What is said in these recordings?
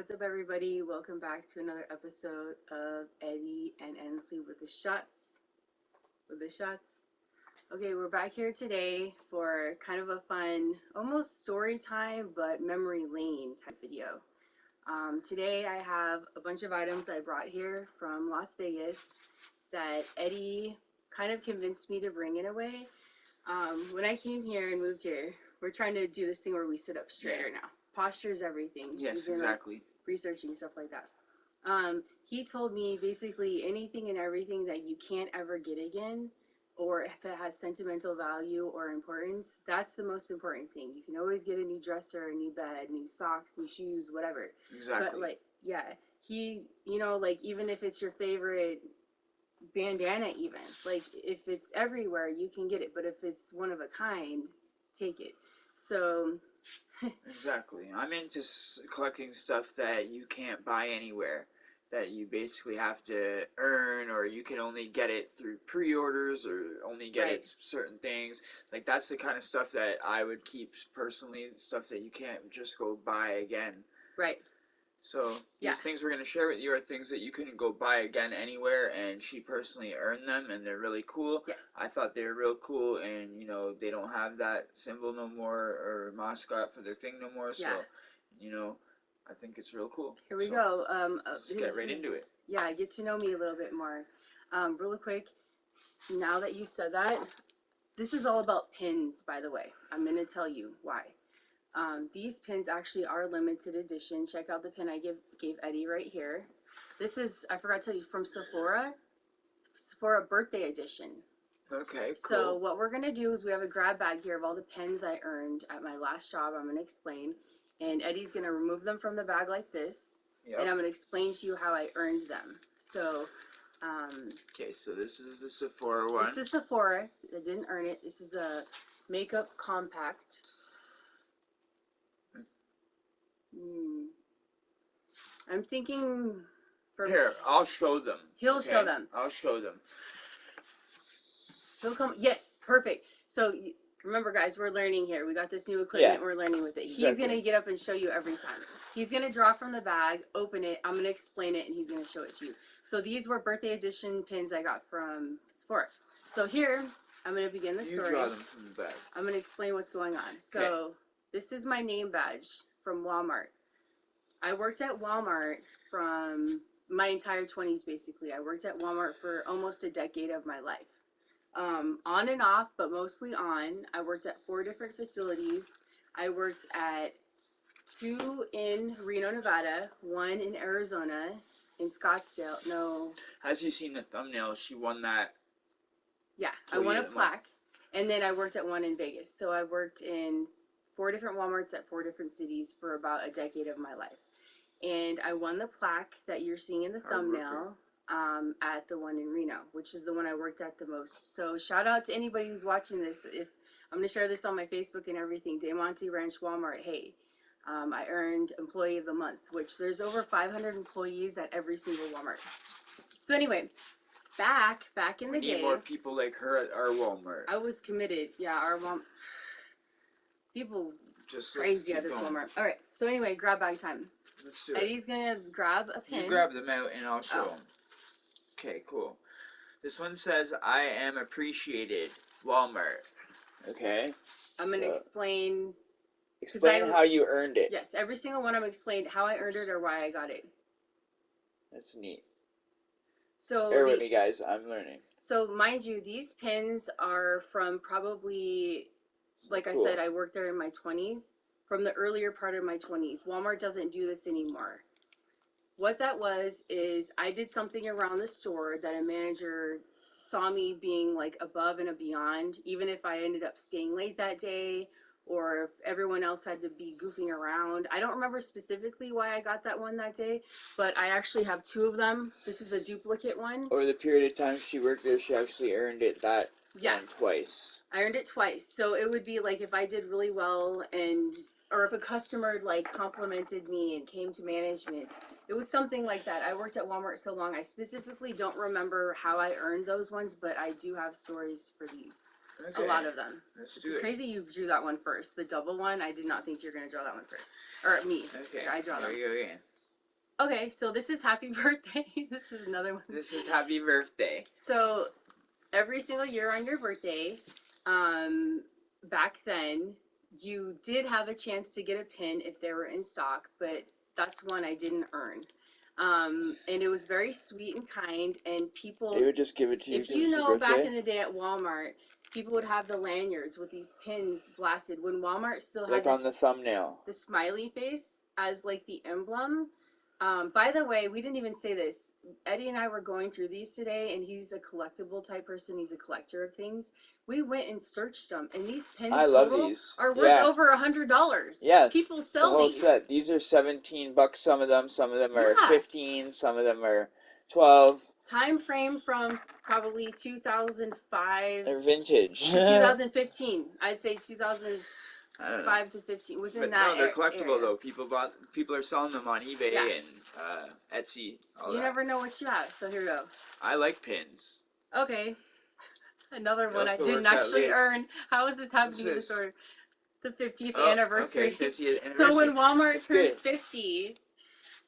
what's up, everybody? Welcome back to another episode of Eddie and Endlessly with the shots. Okay, we're back here today for kind of a fun, almost story time, but memory lane type video. Today I have a bunch of items I brought here from Las Vegas that Eddie kind of convinced me to bring in a way. When I came here and moved here, we're trying to do this thing where we sit up straighter now. Posture's everything. Yes, exactly. Researching stuff like that. He told me basically anything and everything that you can't ever get again, or if it has sentimental value or importance, that's the most important thing. You can always get a new dresser, a new bed, new socks, new shoes, whatever. Exactly. But like, yeah, he, like even if it's your favorite bandana, even like if it's everywhere, you can get it. But if it's one of a kind, take it. So. Exactly. I'm into collecting stuff that you can't buy anywhere, that you basically have to earn, or you can only get it through pre-orders, or only get it certain things. Like, that's the kind of stuff that I would keep personally, stuff that you can't just go buy again. Right. So these things we're going to share with you are things that you couldn't go buy again anywhere, and she personally earned them, and they're really cool. Yes. I thought they were real cool, and they don't have that symbol no more, or mascot for their thing no more, so I think it's real cool. Here we go. Let's get right into it. Yeah, get to know me a little bit more. Really quick, now that you said that, this is all about pins, by the way. I'm going to tell you why. These pins actually are limited edition. Check out the pin I gave Eddie right here. This is, I forgot to tell you, from Sephora birthday edition. Okay, cool. So what we're going to do is we have a grab bag here of all the pins I earned at my last job. I'm going to explain. And Eddie's going to remove them from the bag like this. Yep. And I'm going to explain to you how I earned them. So, okay, so this is the Sephora one. This is Sephora. I didn't earn it. This is a makeup compact. I'm thinking for... Here, I'll show them. He'll show them. I'll show them. He'll come... Yes, perfect. So... Remember, guys, we're learning here. We got this new equipment. We're learning with it. Exactly. He's going to get up and show you every time. He's going to draw from the bag, open it. I'm going to explain it, and he's going to show it to you. So these were birthday edition pins I got from Sephora. So here, I'm going to begin the story. You draw them from the bag. I'm going to explain what's going on. So this is my name badge from Walmart. I worked at Walmart from my entire 20s, basically. I worked at Walmart for almost a decade of my life. On and off, but mostly on. I worked at 4 different facilities. I worked at 2 in Reno, Nevada, 1 in Arizona, in Scottsdale. No. As you seen the thumbnail, she won that. Yeah, I won a plaque. And then I worked at 1 in Vegas. So I worked in 4 different Walmarts at 4 different cities for about a decade of my life. And I won the plaque that you're seeing in the thumbnail. At the 1 in Reno, which is the one I worked at the most. So shout out to anybody who's watching this. If I'm going to share this on my Facebook and everything. Del Monte Ranch Walmart. Hey, I earned Employee of the Month, which there's over 500 employees at every single Walmart. So anyway, back in the day. We need more people like her at our Walmart. I was committed. Yeah, our Walmart. People just crazy at this Walmart. All right. So anyway, grab bag time. Let's do it. Eddie's going to grab a pin. You grab them out and I'll show them. Okay, cool. This one says, I am appreciated, Walmart. Okay? I'm going to explain... Explain how you earned it. Yes, every single one I'm explained how I earned it or why I got it. That's neat. So bear with me, guys. I'm learning. So, mind you, these pins are from probably, like I said, I worked there in my 20s. From the earlier part of my 20s. Walmart doesn't do this anymore. What that was is I did something around the store that a manager saw me being like above and beyond, even if I ended up staying late that day or if everyone else had to be goofing around. I don't remember specifically why I got that one that day, but I actually have 2 of them. This is a duplicate one. Over the period of time she worked there, she actually earned it one twice. I earned it twice. So it would be like if I did really well or if a customer like complimented me and came to management. It was something like that. I worked at Walmart so long, I specifically don't remember how I earned those ones, but I do have stories for these. Okay. A lot of them. It's crazy you drew that one first. The double one, I did not think you were going to draw that one first. Or me. Okay. I draw them. There you go again. Okay, so this is happy birthday. This is another one. This is happy birthday. So every single year on your birthday, back then, you did have a chance to get a pin if they were in stock, but that's one I didn't earn. And it was very sweet and kind, and people. They would just give it to you. If you know, back in the day at Walmart, people would have the lanyards with these pins blasted. When Walmart still had like on the thumbnail, the smiley face as like the emblem. By the way, we didn't even say this. Eddie and I were going through these today, and he's a collectible type person. He's a collector of things. We went and searched them, and these pins I love these. are worth over $100. Yeah, people sell the whole these. set. These are $17. Some of them are Yeah. 15. Some of them are 12. Time frame from probably 2005 They're vintage. to 2015. I'd say 2005 I don't know. to 15. Within But that no, they're collectible area. though. People are selling them on eBay and Etsy. You never know what you have, so here we go. I like pins. Okay. Another one I also didn't works out actually late. earn. How is this happening What's this order? The 50th Oh, anniversary. Okay, 50th anniversary. So when Walmart That's turned good. 50,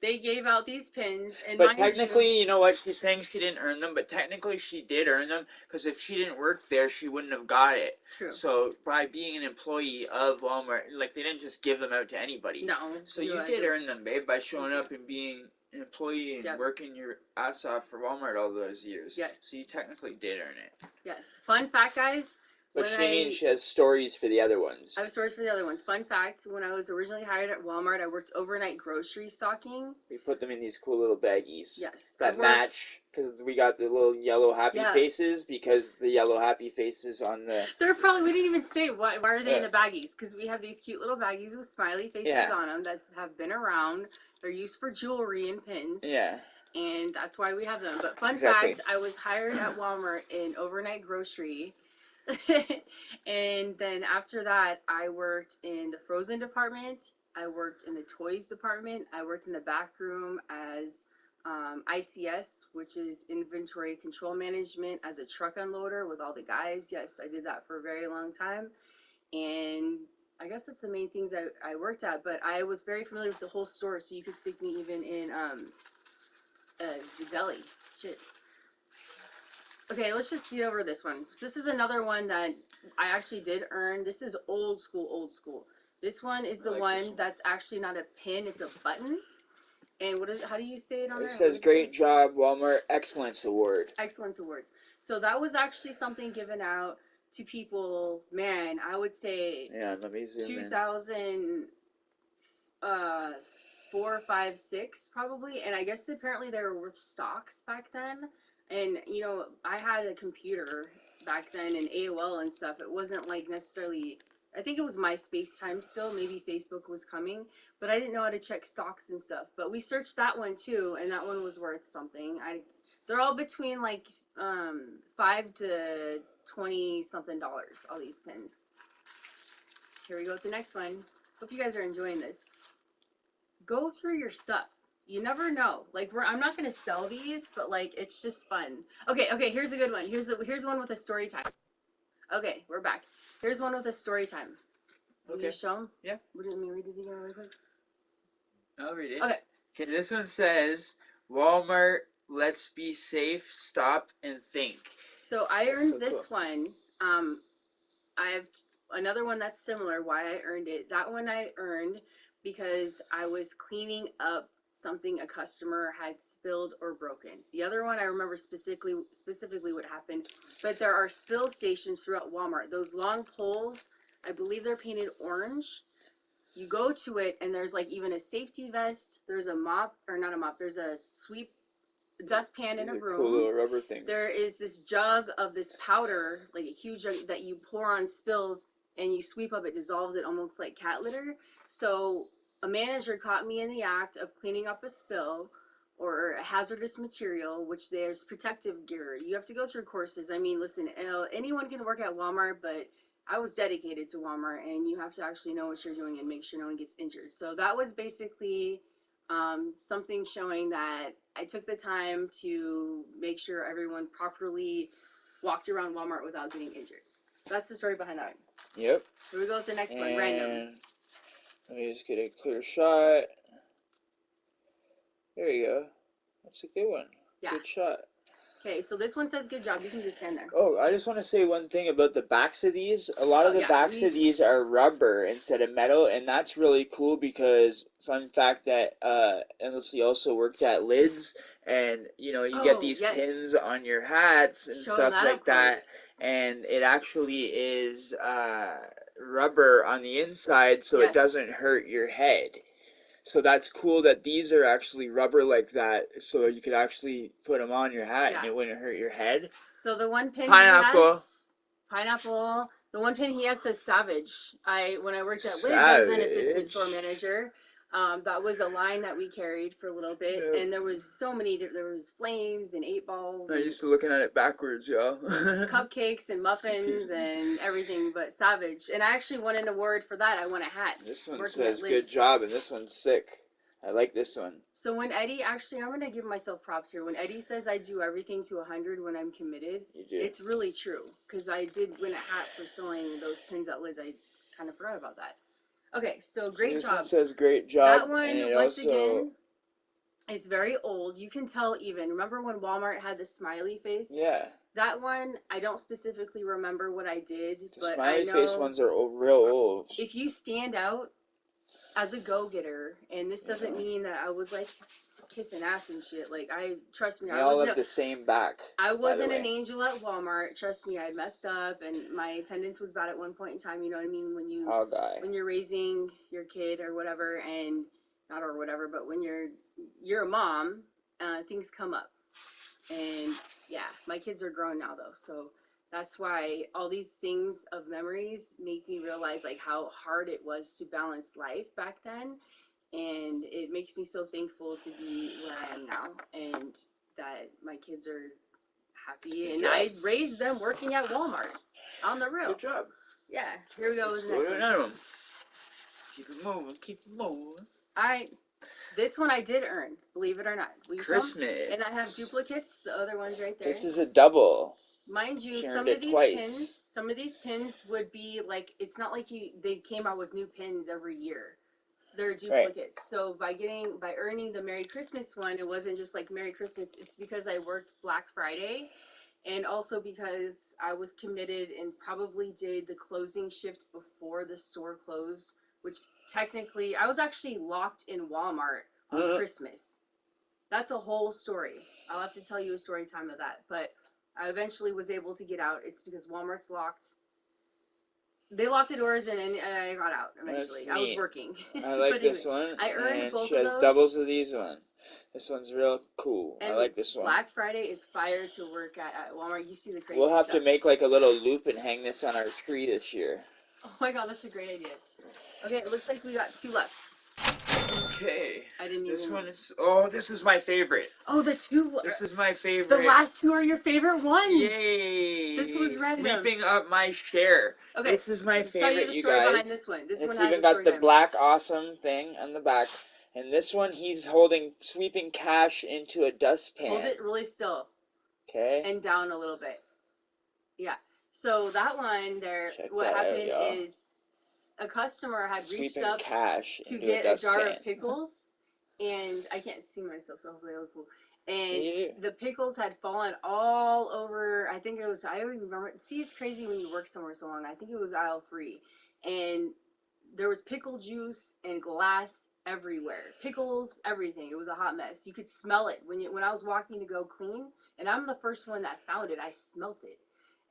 they gave out these pins. And But technically, you know what? She's saying she didn't earn them, but technically she did earn them because if she didn't work there, she wouldn't have got it. True. So by being an employee of Walmart, like they didn't just give them out to anybody. No. So you did earn them, babe, by showing up and being an employee and working your ass off for Walmart all those years. Yes. So you technically did earn it. Yes. Fun fact, guys. But she means she has stories for the other ones. I have stories for the other ones. Fun fact, when I was originally hired at Walmart, I worked overnight grocery stocking. We put them in these cool little baggies. Yes. That match, because we got the little yellow happy faces, because the yellow happy faces on the... They're probably, we didn't even say, why are they in the baggies? Because we have these cute little baggies with smiley faces on them that have been around. They're used for jewelry and pins. Yeah. And that's why we have them. But fun fact, I was hired at Walmart in overnight grocery. And then after that, I worked in the frozen department. I worked in the toys department. I worked in the back room as ICS, which is inventory control management, as a truck unloader with all the guys. Yes, I did that for a very long time. And I guess that's the main things I worked at. But I was very familiar with the whole store, so you could stick me even in the deli. Shit. Okay, let's just get over this one. So this is another one that I actually did earn. This is old school, old school. This one is the one that's actually not a pin, it's a button. And what is it? How do you say it on there? It says great job, Walmart Excellence Award. Excellence Awards. So that was actually something given out to people, man, I would say let me zoom 2004, 5, 6 probably. And I guess apparently they were worth stocks back then. And, you know, I had a computer back then and AOL and stuff. It wasn't like necessarily, I think it was MySpace time still. Maybe Facebook was coming. But I didn't know how to check stocks and stuff. But we searched that one too, and that one was worth something. They're all between like $5 to $20 something, all these pins. Here we go with the next one. Hope you guys are enjoying this. Go through your stuff. You never know. Like I'm not gonna sell these, but like it's just fun. Okay, here's a good one. Here's one with a story time. Okay, we're back. Here's one with a story time. Can you show them? Yeah. Let me read it again really quick. I'll read it. Okay. Okay, this one says, Walmart, let's be safe, stop and think. So I earned this one. I have another one that's similar. Why I earned it. That one I earned because I was cleaning up something a customer had spilled or broken. The other one I remember specifically what happened, but there are spill stations throughout Walmart. Those long poles, I believe they're painted orange. You go to it and there's like even a safety vest, there's a mop, or not a mop, there's a sweep dustpan in a room. Cool little rubber thing. There is this jug of this powder, like a huge jug that you pour on spills and you sweep up, it dissolves it almost like cat litter. So a manager caught me in the act of cleaning up a spill or a hazardous material, which there's protective gear. You have to go through courses. I mean, listen, anyone can work at Walmart, but I was dedicated to Walmart, and you have to actually know what you're doing and make sure no one gets injured. So that was basically something showing that I took the time to make sure everyone properly walked around Walmart without getting injured. That's the story behind that one. Yep. Here we go with the next one, random. Let me just get a clear shot. There you go. That's a good one. Yeah. Good shot. Okay, so this one says good job. You can just stand there. Oh, I just want to say one thing about the backs of these. A lot of the backs of these are rubber instead of metal, and that's really cool because, fun fact that Endlessly also worked at Lids, and you get these pins on your hats and stuff like that, and it actually is rubber on the inside, so it doesn't hurt your head. So that's cool that these are actually rubber like that, so you could actually put them on your hat and it wouldn't hurt your head. So the one pin Pineapple. Pineapple. The one pin he has says Savage. When I worked at Lids, I was an assistant store manager. That was a line that we carried for a little bit, and there was so many. There was flames and 8-balls. I used to looking at it backwards, y'all. Cupcakes and muffins and everything, but Savage. And I actually won an award for that. I won a hat. This one says good job, and this one's sick. I like this one. So when Eddie, actually, I'm going to give myself props here. When Eddie says I do everything to 100 when I'm committed, it's really true. Because I did win a hat for sewing those pins at Liz. I kind of forgot about that. Okay, so great job. This one says great job. That one, once again, is very old. You can tell even. Remember when Walmart had the smiley face? Yeah. That one, I don't specifically remember what I did, but I know. Smiley face ones are real old. If you stand out as a go-getter, and this doesn't mean that I was like kissing ass and shit. Like, trust me, I all have the same back. I wasn't an angel at Walmart. Trust me, I had messed up, and my attendance was bad at one point in time. You know what I mean? When you're raising your kid or whatever, and not or whatever, but when you're a mom, things come up, and yeah, my kids are grown now though, so. That's why all these things of memories make me realize like how hard it was to balance life back then. And it makes me so thankful to be where I am now and that my kids are happy. And I raised them working at Walmart on the real. Good job. Yeah. Here we go with the next one. Keep it moving. Keep it moving. All right. This one I did earn, believe it or not. Christmas. And I have duplicates. The other one's right there. This is a double. Mind you, some of these pins would be like, it's not like they came out with new pins every year. So they're duplicates. Right. So by earning the Merry Christmas one, it wasn't just like Merry Christmas. It's because I worked Black Friday, and also because I was committed and probably did the closing shift before the store closed, which technically I was actually locked in Walmart on Christmas. That's a whole story. I'll have to tell you a story time of that, but I eventually was able to get out. It's because Walmart's locked. They locked the doors and I got out eventually. I was working. I like this one. I earned both of those. She has doubles of these one. This one's real cool. And I like this one. Black Friday is fire to work at Walmart. You see the crazy We'll have stuff. to make like a little loop and hang this on our tree this year. Oh my god, that's a great idea. Okay, it looks like we got 2 left. Okay. I didn't this even... one is... Oh, this was my favorite. Oh, the 2... This is my favorite. The last 2 are your favorite ones. Yay. This was random. Sweeping up my share. Okay. This is my favorite, tell you the story behind this one. This it's one has even got the black awesome thing on the back. And this one, he's sweeping cash into a dustpan. Hold it really still. Okay. And down a little bit. Yeah. So that one there, what happened is a customer had reached up to get a jar of pickles, and I can't see myself, so hopefully I look cool. And the pickles had fallen all over. I think it was. I don't even remember. See, it's crazy when you work somewhere so long. I think it was aisle 3, and there was pickle juice and glass everywhere. Pickles, everything. It was a hot mess. You could smell it when I was walking to go clean, and I'm the first one that found it. I smelt it.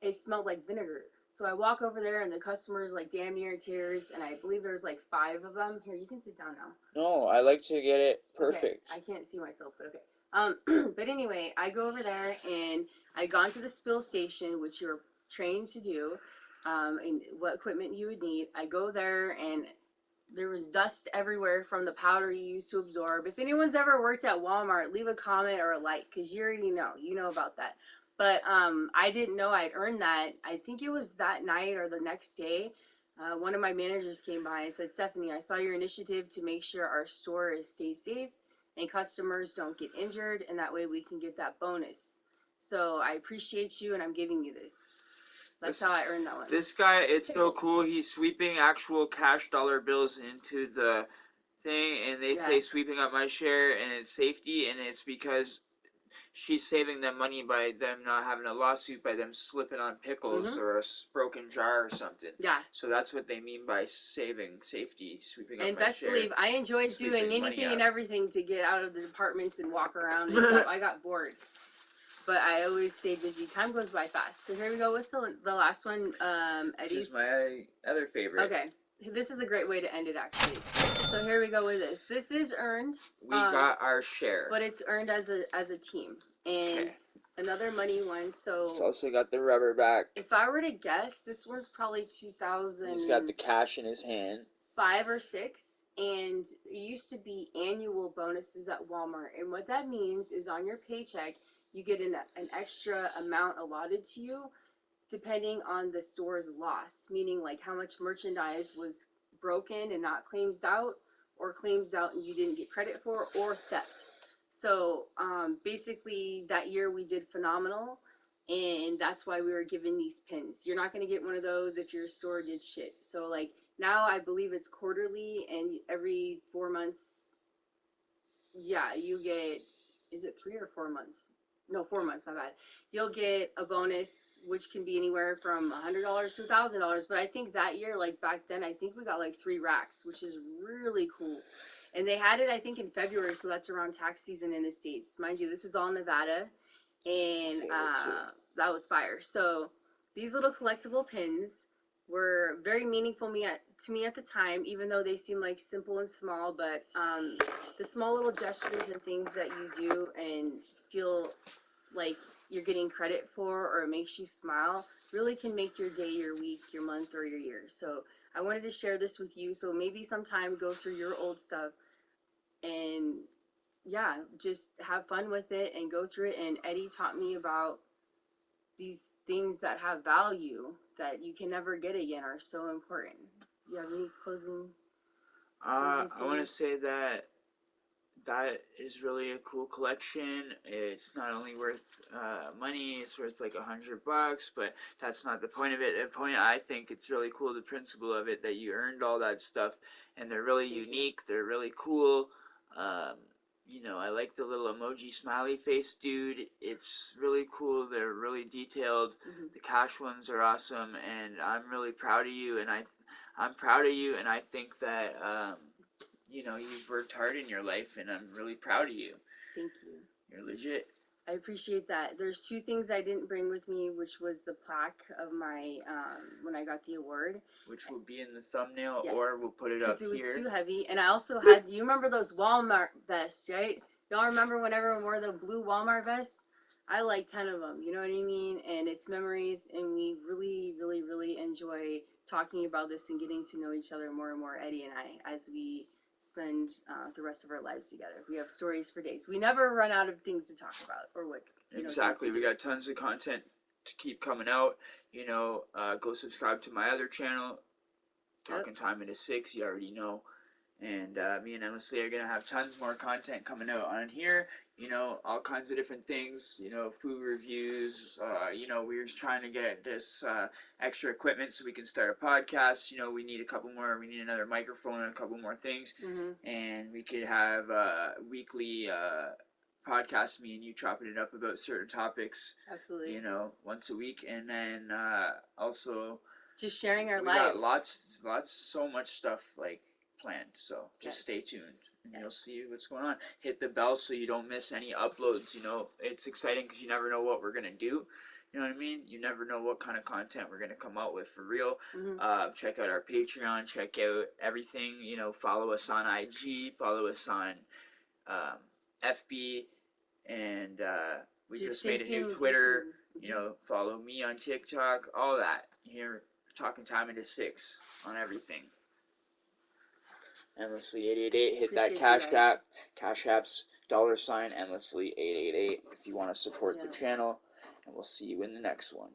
It smelled like vinegar. So I walk over there, and the customer's like damn near in tears, and I believe there's like 5 of them. Here, you can sit down now. No, I like to get it perfect. Okay. I can't see myself, but okay. But anyway, I go over there, and I gone to the spill station, which you're trained to do, and what equipment you would need. I go there, and there was dust everywhere from the powder you used to absorb. If anyone's ever worked at Walmart, leave a comment or a like, because you already know. You know about that. But I didn't know I'd earned that. I think it was that night or the next day. One of my managers came by and said, Stephanie, I saw your initiative to make sure our store stays safe and customers don't get injured, and that way we can get that bonus. So I appreciate you, and I'm giving you this. That's how I earned that one. This guy, it's so cool. He's sweeping actual cash dollar bills into the thing, and they Yeah. say sweeping up my share, and it's safety, and it's because she's saving them money by them not having a lawsuit, by them slipping on pickles or a broken jar or something. Yeah. So that's what they mean by saving safety, sweeping up And my best share. believe I enjoyed doing anything and everything to get out of the departments and walk around and stuff. I got bored. But I always stay busy. Time goes by fast. So here we go with the last one. Eddie's. Which is my other favorite. Okay. This is a great way to end it, actually. So here we go with this. This is earned. We got our share. But it's earned as a team. And another money one. So it's also got the rubber back. If I were to guess, this was probably 2000. He's got the cash in his hand. 5 or 6, and it used to be annual bonuses at Walmart. And what that means is on your paycheck, you get an extra amount allotted to you depending on the store's loss, meaning like how much merchandise was broken and not claimed out, or claimed out and you didn't get credit for, or theft. So basically that year we did phenomenal, and that's why we were given these pins. You're not going to get one of those if your store did shit. So like now I believe it's quarterly, and every 4 months, yeah, you get, is it 3 or 4 months? No, 4 months, my bad. You'll get a bonus, which can be anywhere from $100 to $1,000. But I think that year, like back then, I think we got like 3 racks, which is really cool. And they had it, I think, in February, so that's around tax season in the States. Mind you, this is all Nevada, and that was fire. So these little collectible pins were very meaningful to me at the time, even though they seem like simple and small. But the small little gestures and things that you do and feel like you're getting credit for, or it makes you smile, really can make your day, your week, your month, or your year. So I wanted to share this with you. So maybe sometime go through your old stuff and yeah, just have fun with it and go through it. And Eddie taught me about these things that have value that you can never get again are so important. You have any closing I want to say that is really a cool collection. It's not only worth money, it's worth like $100, but that's not the point of it. The point, I think it's really cool, the principle of it, that you earned all that stuff, and they're really unique, they're really cool. You know, I like the little emoji smiley face dude. It's really cool. They're really detailed. The cash ones are awesome, and I'm really proud of you. And I'm proud of you, and I think that you know, you've worked hard in your life, and I'm really proud of you. Thank you. You're legit. I appreciate that. There's 2 things I didn't bring with me, which was the plaque of my when I got the award, which will be in the thumbnail, or we'll put it up here. Because it was too heavy. And I also had, you remember those Walmart vests, right? Y'all remember when everyone wore the blue Walmart vests? I like 10 of them, you know what I mean? And it's memories, and we really, really, really enjoy talking about this and getting to know each other more and more, Eddie and I, as we spend the rest of our lives together. We have stories for days. We never run out of things to talk about, or what. Exactly. We got tons of content to keep coming out. You know, go subscribe to my other channel, Talking Time into 6. You already know. And me and Endlessly are going to have tons more content coming out on here. You know, all kinds of different things. You know, food reviews. You know, we're just trying to get this extra equipment so we can start a podcast. You know, we need a couple more. We need another microphone and a couple more things. And we could have weekly podcasts, me and you chopping it up about certain topics. Absolutely. You know, once a week. And then also just sharing our lives. We got lots, so much stuff like planned, so just stay tuned and you'll see what's going on. Hit the bell so you don't miss any uploads. You know, it's exciting because you never know what we're gonna do. You know what I mean? You never know what kind of content we're gonna come out with for real. Check out our Patreon, check out everything. You know, follow us on IG, follow us on FB, and we just made a new Twitter. You know, follow me on TikTok, all that. Here, Talking Time into 6 on everything. Endlessly888. Hit that Cash App. Cash App's $Endlessly888 if you want to support the channel. And we'll see you in the next one.